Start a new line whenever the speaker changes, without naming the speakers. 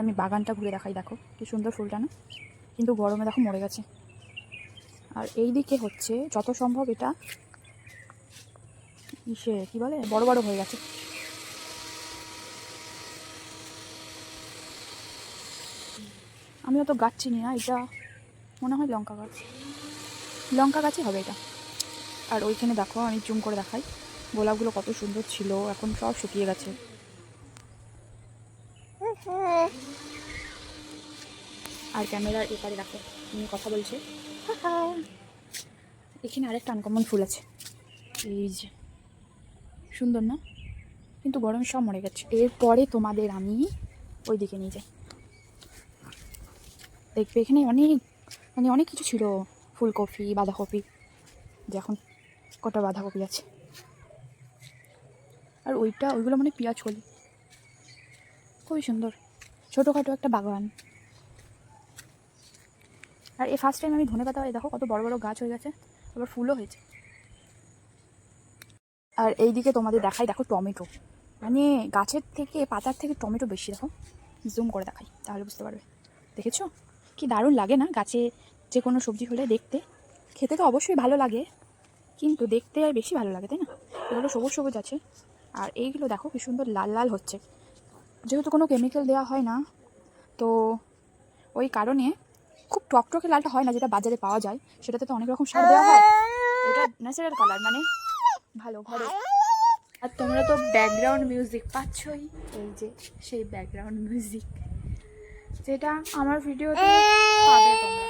আমি বাগানটা ঘুরে দেখাই, দেখো কি সুন্দর ফুলটা না, কিন্তু গরমে দেখো মরে গেছে। আর এই দিকে হচ্ছে যত সম্ভব এটা ইসে কি বলে বড় বড় হয়ে গেছে। আমি অত গাছ চিনি না, এটা মনে হয় লঙ্কা গাছ, লঙ্কা গাছই হবে এটা। আর ওইখানে দেখো আমি জুম করে দেখাই, গোলাপগুলো কত সুন্দর ছিল, এখন সব শুকিয়ে গেছে। আর ক্যামেরার এপারে দেখো আমি কথা বলছি, এখানে আরেকটা আনকমন ফুল আছে, এই যে সুন্দর না, কিন্তু গরমে সব মরে গেছে। এরপরে তোমাদের আমি ওই দিকে নিয়ে যাই, দেখবে এখানে অনেক কিছু ছিল, ফুলকপি, বাঁধাকপি, যে এখন কটা বাঁধাকপি আছে। আর ওইগুলো মানে পেঁয়াজ কলি, খুবই সুন্দর, ছোটোখাটো একটা বাগান। আর এই ফার্স্ট টাইম আমি ধনেপাতা, দেখো কত বড় বড় গাছ হয়ে গেছে, আবার ফুলও হয়েছে। আর এইদিকে তোমাদের দেখাই, দেখো টমেটো, মানে গাছের থেকে পাতার থেকে টমেটো বেশি, দেখো জুম করে দেখাই তাহলে বুঝতে পারবে। দেখেছো কি দারুণ লাগে না, গাছে যে কোনো সবজি হলে দেখতে, খেতে তো অবশ্যই ভালো লাগে, কিন্তু দেখতে আর বেশি ভালো লাগে, তাই না? এগুলো সবুজ সবুজ আছে, আর এইগুলো দেখো কি সুন্দর লাল লাল হচ্ছে, যেহেতু কোনো কেমিক্যাল দেওয়া হয় না, তো ওই কারণে খুব টকটকে লালটা হয় না, যেটা বাজারে পাওয়া যায় সেটাতে তো অনেক রকম সার দেওয়া হয়, এটা ন্যাচারাল কালার, মানে ভালো ঘরে। আর তোমরা তো ব্যাকগ্রাউন্ড মিউজিক পাচ্ছই, এই যে সেই ব্যাকগ্রাউন্ড মিউজিক যেটা আমার ভিডিওতে পাবে তোমরা।